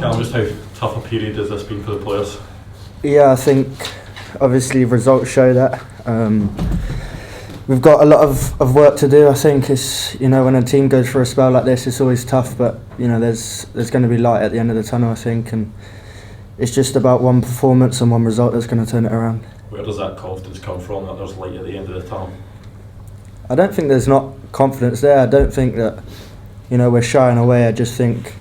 Callum, just how tough a period has this been for the players? Yeah, I think obviously results show that. We've got a lot of work to do. I think it's, when a team goes for a spell like this, it's always tough, but there's going to be light at the end of the tunnel, I think, and it's just about one performance and one result that's going to turn it around. Where does that confidence come from, that there's light at the end of the tunnel? I don't think there's not confidence there. I don't think that we're shying away. I just think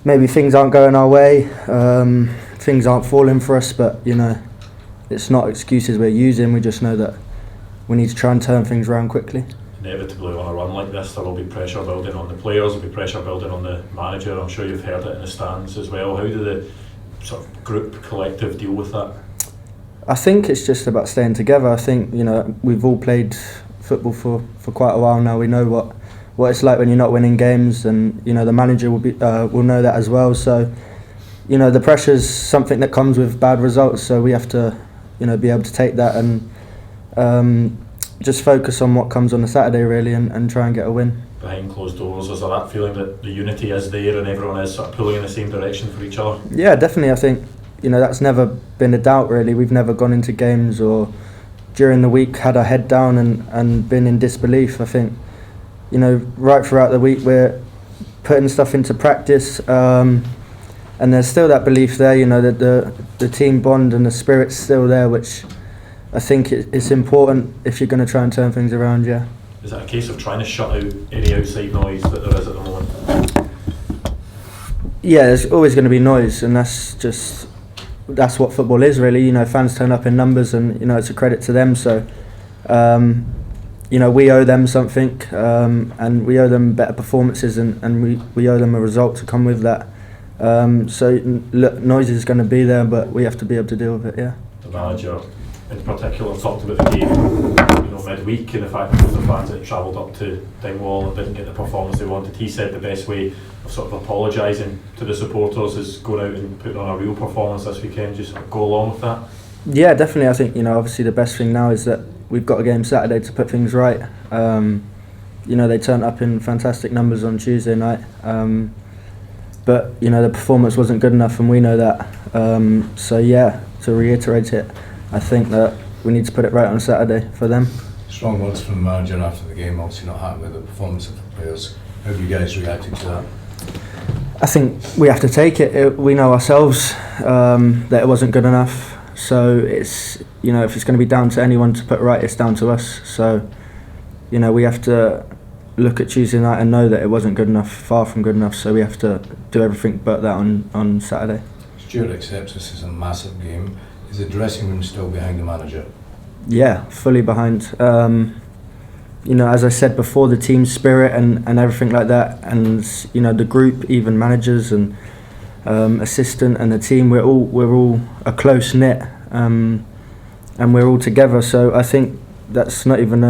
maybe things aren't going our way, things aren't falling for us, but it's not excuses we're using. We just know that we need to try and turn things around quickly. Inevitably on a run like this there will be pressure building on the players, there will be pressure building on the manager. I'm sure you've heard it in the stands as well. How do the sort of group collective deal with that? I think it's just about staying together. I think we've all played football for quite a while now. We know what it's like when you're not winning games, and the manager will know that as well. So the pressure's something that comes with bad results, so we have to be able to take that and just focus on what comes on the Saturday really, and try and get a win. Behind closed doors, is there that feeling that the unity is there and everyone is sort of pulling in the same direction for each other? Yeah, definitely. I think that's never been a doubt really. We've never gone into games or during the week had our head down and been in disbelief. I think right throughout the week we're putting stuff into practice, and there's still that belief there, that the team bond and the spirit's still there, which I think it's important if you're going to try and turn things around. Yeah. Is it a case of trying to shut out any outside noise that there is at the moment? Yeah, there's always going to be noise, and that's what football is really. Fans turn up in numbers, and it's a credit to them. So we owe them something, and we owe them better performances, and we owe them a result to come with that. Look, noise is going to be there, but we have to be able to deal with it. Yeah. The manager in particular talked about the game midweek, and the fact that the fans that travelled up to Dingwall and didn't get the performance they wanted. He said the best way of sort of apologising to the supporters is going out and putting on a real performance this weekend. Just sort of go along with that. Yeah, definitely. I think obviously the best thing now is that we've got a game Saturday to put things right. They turned up in fantastic numbers on Tuesday night, but the performance wasn't good enough, and we know that. To reiterate it, I think that we need to put it right on Saturday for them. Strong words from the manager after the game, obviously not happy with the performance of the players. How have you guys reacted to that? I think we have to take it. We know ourselves that it wasn't good enough. So it's if it's going to be down to anyone to put right, it's down to us. So we have to look at Tuesday night and know that it wasn't good enough, far from good enough. So we have to do everything but that on Saturday. Stuart accepts this is a massive game. Is the dressing room still behind the manager? Yeah, fully behind. As I said before, the team spirit and everything like that, and the group, even managers and assistant and the team, we're all a close knit, and we're all together. So I think that's not even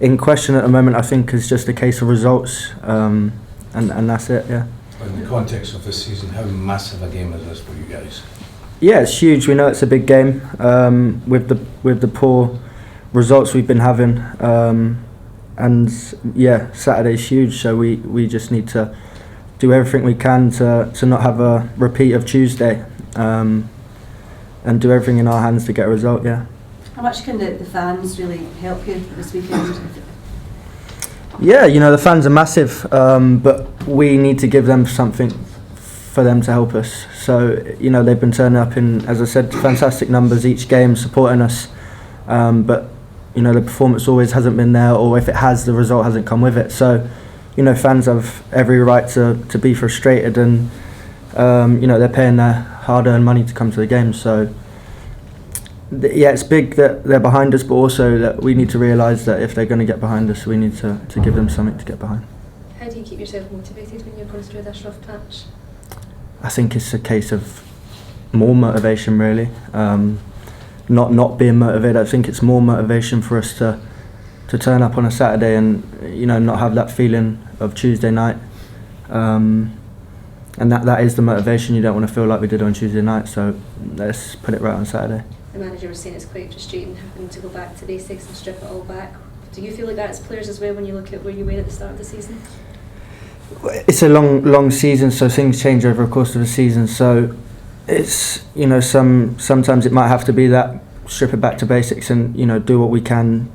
in question at the moment. I think it's just a case of results, and that's it. Yeah. In the context of this season, how massive a game is this for you guys? Yeah, it's huge. We know it's a big game with the poor results we've been having, and yeah, Saturday's huge. So we just need to do everything we can to not have a repeat of Tuesday, and do everything in our hands to get a result. Yeah. How much can the fans really help you this weekend? Yeah, the fans are massive, but we need to give them something for them to help us. So they've been turning up in, as I said, fantastic numbers each game, supporting us, but the performance always hasn't been there, or if it has, the result hasn't come with it. So fans have every right to be frustrated, and they're paying their hard-earned money to come to the game. So yeah, it's big that they're behind us, but also that we need to realise that if they're going to get behind us, we need to give them something to get behiing. How do you keep yourself motivated when you're going through this rough patch? I think it's a case of more motivation, really. Not being motivated. I think it's more motivation for us to turn up on a Saturday and not have that feeling of Tuesday night. And that is the motivation. You don't want to feel like we did on Tuesday night. So let's put it right on Saturday. The manager was saying it's quite frustrating having to go back to basics and strip it all back. Do you feel like that as players as well when you look at where you were at the start of the season? it's a long season, so things change over the course of the season. So it's, you know, sometimes it might have to be that, strip it back to basics and, you know, do what we can,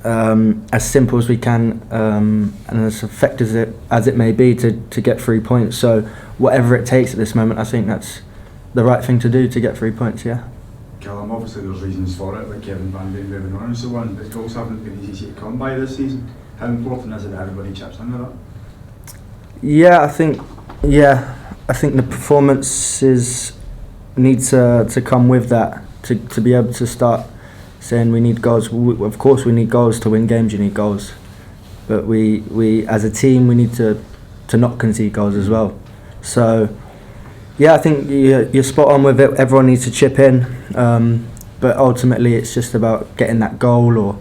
as simple as we can, and as effective as it may be to get 3 points. So whatever it takes at this moment, I think that's the right thing to do to get 3 points. Yeah. Callum, obviously there's reasons for it, like Kevin Van Veen moving on and so on, but goals haven't been easy to come by this season. How important is it that everybody chips in with that? Yeah, I think the performances need to come with that to be able to start saying we need goals. Of course we need goals to win games. You need goals, but we as a team we need to not concede goals as well. So yeah, I think you're spot on with it. Everyone needs to chip in, but ultimately it's just about getting that goal or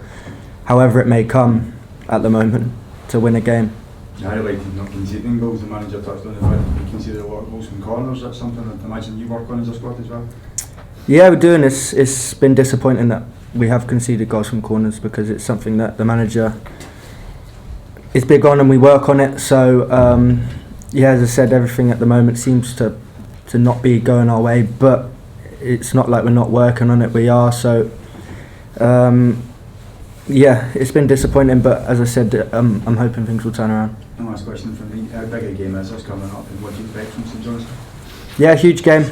however it may come at the moment to win a game. You highlighted not conceding goals. The manager touched on the fact that we conceded a lot of goals from corners. That's something I'd imagine you work on as a squad as well. Yeah, we're doing this. It's been disappointing that we have conceded goals from corners because it's something that the manager is big on and we work on it. So yeah, as I said, everything at the moment seems to not be going our way, but it's not like we're not working on it. We are. So yeah, it's been disappointing, but as I said, I'm hoping things will turn around. One last question from me. How big a game is this coming up and what do you expect from St Johnstone? Yeah, huge game.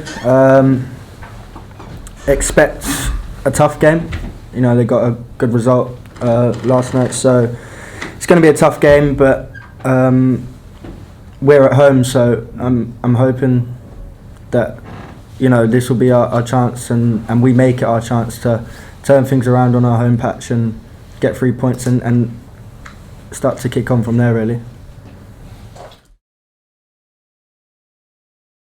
Expect a tough game. You know, they got a good result last night, so it's going to be a tough game, but we're at home, so I'm hoping that, you know, this will be our chance and we make it our chance to turn things around on our home patch and get 3 points and start to kick on from there, really.